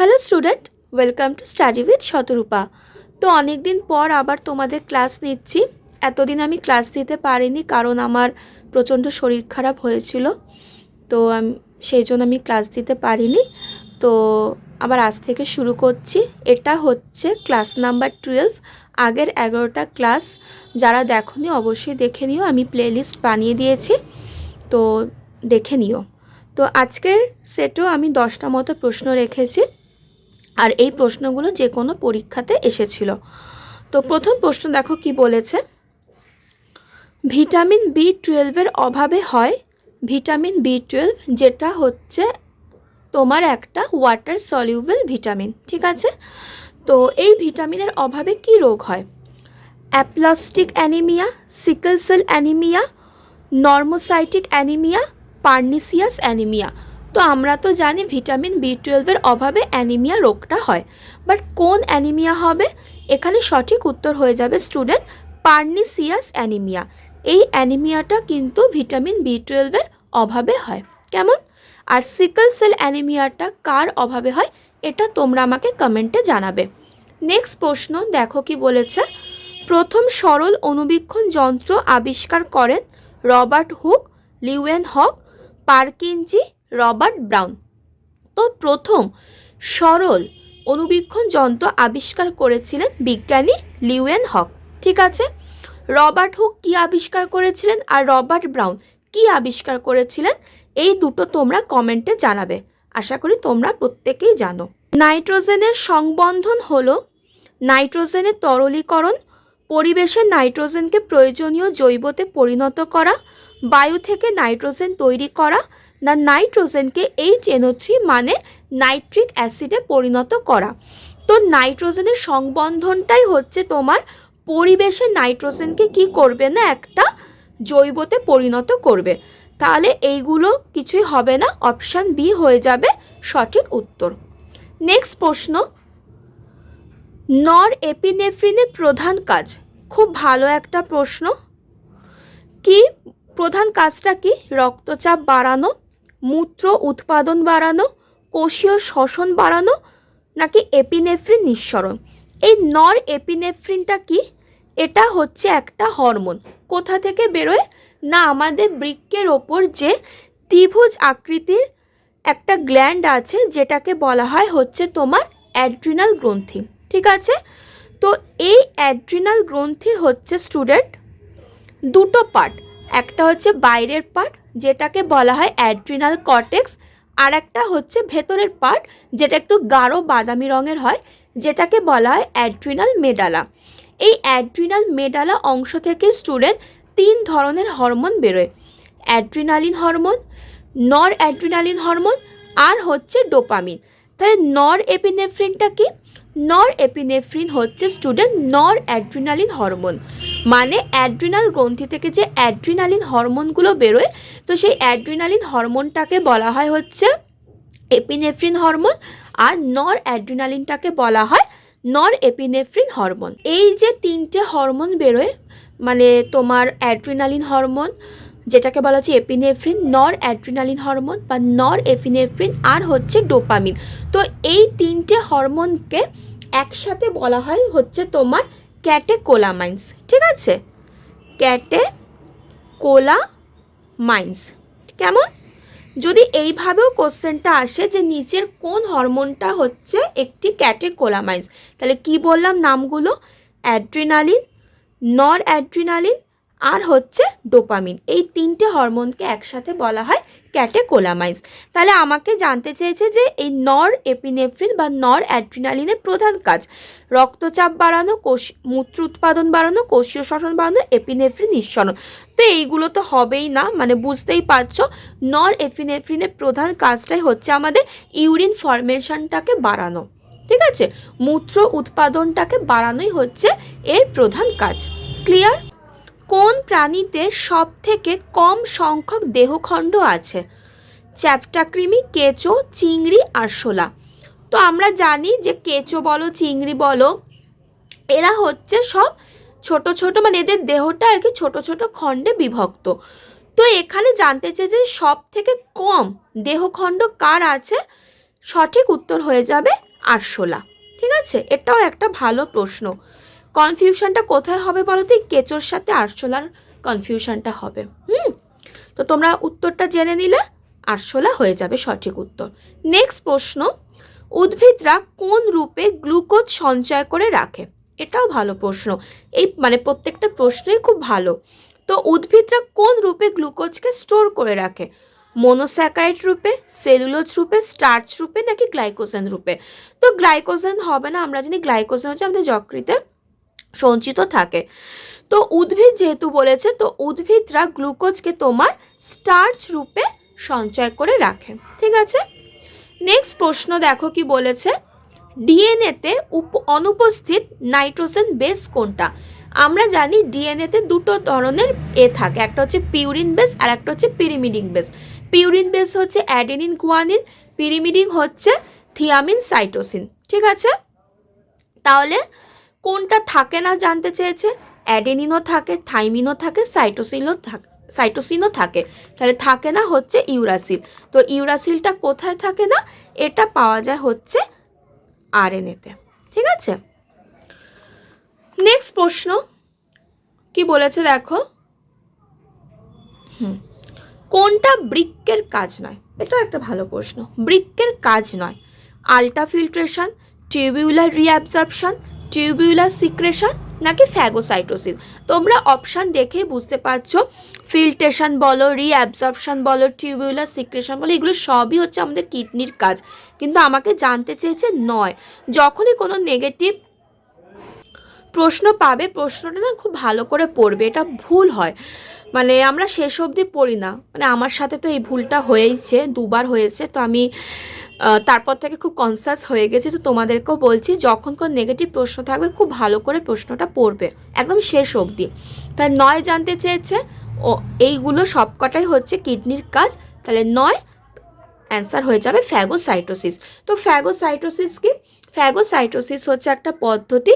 Hello student, welcome to study with Shatarupa. তো অনেক দিন পর আবার তোমাদের ক্লাস নিচ্ছি। এতদিন আমি ক্লাস দিতে পারিনি কারণ আমার প্রচণ্ড শরীর খারাপ হয়েছিল, তো সেই জন্য আমি ক্লাস দিতে পারিনি। তো আবার আজ থেকে শুরু করছি। এটা হচ্ছে ক্লাস নাম্বার 12। আগের 11টা ক্লাস যারা দেখোনি অবশ্যই দেখে নিও, আমি প্লেলিস্ট বানিয়ে দিয়েছি, তো দেখে নিও। তো আজকের সেটেও আমি 10টা মতো প্রশ্ন রেখেছি, আর এই প্রশ্নগুলো যে কোনো পরীক্ষাতে এসেছিল। তো প্রথম প্রশ্ন দেখো কি বলেছে। ভিটামিন B12 অভাবে হয় ভিটামিন B12, যেটা হচ্ছে তোমার একটা ওয়াটার সলিউবল ভিটামিন, ঠিক আছে। তো এই ভিটামিনের অভাবে কি রোগ হয়? Aplastic anaemia, sickle cell anaemia, normocytic anaemia, pernicious anaemia. তো আমরা তো জানি ভিটামিন B12 অভাবে অ্যানিমিয়া রোগটা হয়, বাট কোন অ্যানিমিয়া হবে? এখানে সঠিক উত্তর হয়ে যাবে স্টুডেন্ট পার্নিসিয়াস অ্যানিমিয়া। এই অ্যানিমিয়াটা কিন্তু ভিটামিন B12 অভাবে হয়। কেমন? আর সিকল সেল অ্যানিমিয়াটা কার অভাবে হয় এটা তোমরা আমাকে কমেন্টে জানাবে। নেক্সট প্রশ্ন দেখো কি বলেছে। প্রথম সরল অণুবীক্ষণ যন্ত্র আবিষ্কার করেন রবার্ট হুক, লিউয়েন হক, পারকিনজি, রবার্ট ব্রাউন। তো প্রথম সরল অণুবীক্ষণ যন্ত্র আবিষ্কার করেছিলেন বিজ্ঞানী লিউয়েন হক, ঠিক আছে। রবার্ট হুক কি আবিষ্কার করেছিলেন আর রবার্ট ব্রাউন কি আবিষ্কার করেছিলেন, এই দুটো তোমরা কমেন্টে জানাবে। আশা করি তোমরা প্রত্যেকেই জানো। নাইট্রোজেনের সংবন্ধন হলো নাইট্রোজেনের তরলীকরণ, পরিবেশের নাইট্রোজেনকে প্রয়োজনীয় জৈবতে পরিণত করা, বায়ু থেকে নাইট্রোজেন তৈরি করা, না নাইট্রোজেনকে HNO3 মানে নাইট্রিক অ্যাসিডে পরিণত করা। তো নাইট্রোজেনের সংবন্ধনটাই হচ্ছে তোমার পরিবেশের নাইট্রোজেনকে কি করবে না, একটা জৈবতে পরিণত করবে। তাহলে এইগুলো কিছুই হবে না, অপশান বি হয়ে যাবে সঠিক উত্তর। নেক্সট প্রশ্ন, নর এপিনেফ্রিনের প্রধান কাজ। খুব ভালো একটা প্রশ্ন। কি প্রধান কাজটা কি? রক্তচাপ বাড়ানো, মূত্র উৎপাদন বাড়ানো, কোষীয় শ্বসন বাড়ানো, নাকি এপিনেফ্রিন নিঃসরণ? এই নর এপিনেফ্রিনটা কি? এটা হচ্ছে একটা হরমোন। কোথা থেকে বেরোয় না, আমাদের বৃক্কের ওপর যে ত্রিভুজ আকৃতির একটা গ্ল্যান্ড আছে যেটাকে বলা হয় হচ্ছে তোমার অ্যাড্রিনাল গ্রন্থি, ঠিক আছে। তো এই অ্যাড্রিনাল গ্রন্থির হচ্ছে স্টুডেন্ট দুটো পার্ট, একটা হচ্ছে বাইরের পার্ট যেটাকে বলা হয় অ্যাড্রিনাল কর্টেক্স, আর একটা হচ্ছে ভেতরের পার্ট যেটা একটু গাঢ় বাদামি রঙের হয়, যেটাকে বলা হয় অ্যাড্রিনাল মেডালা। এই অ্যাড্রিনাল মেডালা অংশ থেকে স্টুডেন্ট 3 ধরনের হরমোন বেরোয়। অ্যাড্রিনালিন হরমোন, নর অ্যাড্রিনালিন হরমোন, আর হচ্ছে ডোপামিন। তাহলে নর এপিনেফ্রিনটা কি? নর এপিনেফ্রিন হচ্ছে স্টুডেন্ট নর অ্যাড্রিনালিন হরমোন, মানে অ্যাড্রিনাল গ্রন্থি থেকে যে অ্যাড্রিনালিন হরমোনগুলো বেরোয়, তো সেই অ্যাড্রিনালিন হরমোনটাকে বলা হয় হচ্ছে এপিনেফ্রিন হরমোন, আর নর অ্যাড্রিনালিনটাকে বলা হয় নর এপিনেফ্রিন হরমোন। এই যে 3টে হরমোন বেরোয়, মানে তোমার অ্যাড্রিনালিন হরমোন যেটাকে বলা হচ্ছে এপিনেফ্রিন, নর অ্যাড্রিনালিন হরমোন বা নর এপিনেফ্রিন, আর হচ্ছে ডোপামিন। তো এই 3টে হরমোনকে একসাথে বলা হয় হচ্ছে তোমার ক্যাটেকোলামাইন্স, ঠিক আছে। ক্যাটেকোলামাইন্স। কেমন? যদি এইভাবেও কোশ্চেনটা আসে যে নিচের কোন হরমোনটা হচ্ছে একটি ক্যাটেকোলামাইন্স, তাহলে কি বললাম নামগুলো? অ্যাড্রিনালিন, নর অ্যাড্রিনালিন, আর হচ্ছে ডোপামিন। এই 3টে হরমোনকে একসাথে বলা হয় ক্যাটেকোলামাইন্স। তাহলে আমাকে জানতে চেয়েছে যে এই নর এপিনেফ্রিন বা নর অ্যাড্রিনালিনের প্রধান কাজ রক্তচাপ বাড়ানো, মূত্র উৎপাদন বাড়ানো, কোষীয় শ্বসন বাড়ানো, এপিনেফ্রিন নিঃসরণ। তো এইগুলো তো হবেই না, মানে বুঝতেই পারছো নর এপিনেফ্রিনের প্রধান কাজটাই হচ্ছে আমাদের ইউরিন ফর্মেশনটাকে বাড়ানো, ঠিক আছে। মূত্র উৎপাদনটাকে বাড়ানোই হচ্ছে এর প্রধান কাজ। ক্লিয়ার? কোন প্রাণীতে সব থেকে কম সংখ্যক দেহখণ্ড আছে? চ্যাপ্টাকৃমি, কেঁচো, চিংড়ি, আরশোলা। তো আমরা জানি যে কেঁচো বলো, চিংড়ি বলো, এরা হচ্ছে সব ছোট ছোট, মানে এদের দেহটা আর কি ছোট ছোট খণ্ডে বিভক্ত। তো এখানে জানতে চেয়ে যে সব থেকে কম দেহখণ্ড কার আছে, সঠিক উত্তর হয়ে যাবে আরশোলা। ঠিক আছে, এটাও একটা ভালো প্রশ্ন। কনফিউশনটা কোথায় হবে বলো তো? কেঁচোর সাথে আরশোলার কনফিউশনটা হবে। তো তোমরা উত্তরটা জেনে নিলে আরশোলা হয়ে যাবে সঠিক উত্তর। নেক্সট প্রশ্ন, উদ্ভিদরা কোন রূপে গ্লুকোজ সঞ্চয় করে রাখে? এটাও ভালো প্রশ্ন। এই মানে প্রত্যেকটা প্রশ্নই খুব ভালো। তো উদ্ভিদরা কোন রূপে গ্লুকোজকে স্টোর করে রাখে? মনোস্যাকারাইড রূপে, সেলুলোজ রূপে, স্টার্চ রূপে, নাকি গ্লাইকোজেন রূপে? তো গ্লাইকোজেন হবে না, আমরা জানি গ্লাইকোজেন হচ্ছে আমাদের যকৃতে সঞ্চিত থাকে। তো উদ্ভিদ যেহেতু বলেছে, তো উদ্ভিদরা গ্লুকোজকে তোমার স্টার্চ রূপে সঞ্চয় করে রাখে। ঠিক আছে, নেক্সট প্রশ্ন দেখো কি বলেছে, ডিএনএতে অনুপস্থিত নাইট্রোজেন বেস কোনটা? আমরা জানি ডিএনএতে দুটো ধরনের থাকে, একটা হচ্ছে পিউরিন বেস আর একটা হচ্ছে পিরিমিডিন বেস। পিউরিন বেস হচ্ছে অ্যাডেনিন গুয়ানিন, পিরিমিডিন হচ্ছে থিয়ামিন সাইটোসিন। ঠিক আছে, তাহলে কোনটা থাকে না জানতে চেয়েছে? অ্যাডেনিনও থাকে, থাইমিনও থাকে, সাইটোসিনও থাকে। তাহলে থাকে না হচ্ছে ইউরাসিল। তো ইউরাসিলটা কোথায় থাকে না? এটা পাওয়া যায় হচ্ছে আরএনএতে। ঠিক আছে, নেক্সট প্রশ্ন কি বলেছে দেখো, কোনটা বৃক্কের কাজ নয়? এটাও একটা ভালো প্রশ্ন। বৃক্কের কাজ নয়, ultrafiltration, tubular reabsorption, tubular secretion, নাকি ফ্যাগোসাইটোসিস? তোমরা অপশান দেখে বুঝতে পারছো, ফিল্ট্রেশন বলো, রিঅ্যাবজর্পশন বলো, টিউবিউলার সিক্রেশন বলো, এগুলো সবই হচ্ছে আমাদের কিডনির কাজ। কিন্তু আমাকে জানতে চেয়েছে নয়। যখনই কোনো নেগেটিভ প্রশ্ন পাবে, প্রশ্নটা না খুব ভালো করে পড়বে, এটা ভুল হয়। মানে আমরা শেষ অবধি পড়ি না, মানে আমার সাথে তো এই ভুলটা হয়েইছে, দুবার হয়েছে। তো আমি তারপর থেকে খুব কনসাস হয়ে গেছি। তো তোমাদেরকেও বলছি, যখন কোনো নেগেটিভ প্রশ্ন থাকবে খুব ভালো করে প্রশ্নটা পড়বে একদম শেষ অবধি। তাই নয় জানতে চেয়েছে, ও এইগুলো সবকটাই হচ্ছে কিডনির কাজ। তাহলে নয় অ্যান্সার হয়ে যাবে ফ্যাগোসাইটোসিস। তো ফ্যাগোসাইটোসিস কি? ফ্যাগোসাইটোসিস হচ্ছে একটা পদ্ধতি,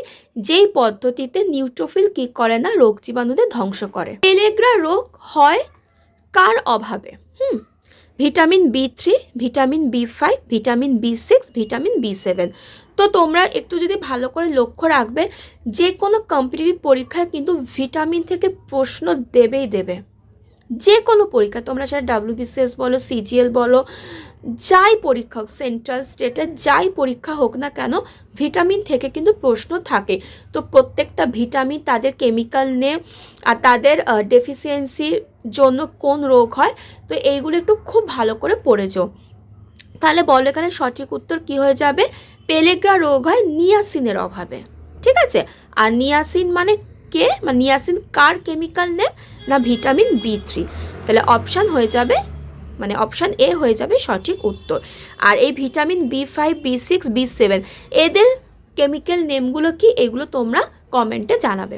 যেই পদ্ধতিতে নিউট্রোফিল কি করে না, রোগ জীবাণুদের ধ্বংস করে। পেলেগ্রা রোগ হয় কার অভাবে? Vitamin B3, vitamin B5, vitamin B6, vitamin B7। তো তোমরা একটু যদি ভালো করে লক্ষ্য রাখবে, যে কোনো কম্পিটিটিভ পরীক্ষায় কিন্তু ভিটামিন থেকে প্রশ্ন দেবেই দেবে। যে কোনো পরীক্ষা, তোমরা সেটা WBCS বলো, CGL বলো, যাই পরীক্ষা হোক, সেন্ট্রাল স্টেটের যাই পরীক্ষা হোক না কেন, ভিটামিন থেকে কিন্তু প্রশ্ন থাকে। তো প্রত্যেকটা ভিটামিন, তাদের কেমিক্যাল নেম আর তাদের ডেফিসিয়েন্সির জন্য কোন রোগ হয়, তো এইগুলো একটু খুব ভালো করে পড়েছো। তাহলে বলো এখানে সঠিক উত্তর কি হয়ে যাবে? পেলেগ্রা রোগ হয় নিয়াসিনের অভাবে। ঠিক আছে, আর নিয়াসিন মানে কে, মানে নিয়াসিন কার কেমিক্যাল নেম না? Vitamin B3। তাহলে অপশান হয়ে যাবে, মানে অপশান এ হয়ে যাবে সঠিক উত্তর। আর এই ভিটামিন B5, B6, B7 এদের কেমিক্যাল নেমগুলো কি, এগুলো তোমরা কমেন্টে জানাবে।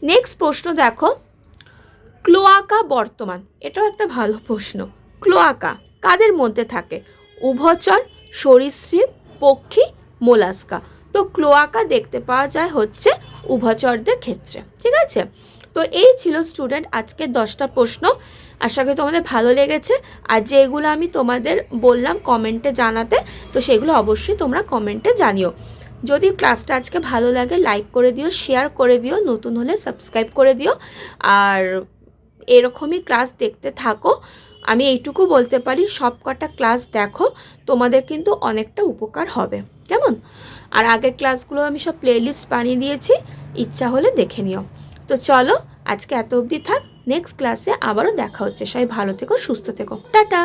নেক্সট প্রশ্ন দেখো, ক্লোয়াকা বর্তমান, এটাও একটা ভালো প্রশ্ন। ক্লোয়াকা কাদের মধ্যে থাকে? উভচর, সরীসৃপ, পক্ষী, মোলাস্কা। তো ক্লোয়াকা দেখতে পাওয়া যায় হচ্ছে উভচরদের ক্ষেত্রে। ঠিক আছে, তো এই ছিল স্টুডেন্ট আজকে 10টা প্রশ্ন। আশা করি তোমাদের ভালো লেগেছে। আর যেগুলো আমি তোমাদের বললাম কমেন্টে জানাতে, তো সেগুলো অবশ্যই তোমরা কমেন্টে জানিও। যদি ক্লাসটা আজকে ভালো লাগে লাইক করে দিও, শেয়ার করে দিও, নতুন হলে সাবস্ক্রাইব করে দিও। আর এরকমই ক্লাস দেখতে থাকো। আমি এইটুকু বলতে পারি, সব কটা ক্লাস দেখো, তোমাদের কিন্তু অনেকটা উপকার হবে। কেমন? আর আগের ক্লাসগুলো আমি সব প্লেলিস্ট বানিয়ে দিয়েছি, ইচ্ছা হলে দেখে নিও। তো চলো আজকে এত অবধি থাক, নেক্সট ক্লাসে আবারও দেখা হচ্ছে। সবাই ভালো থেকো, সুস্থ থেকো, টাটা।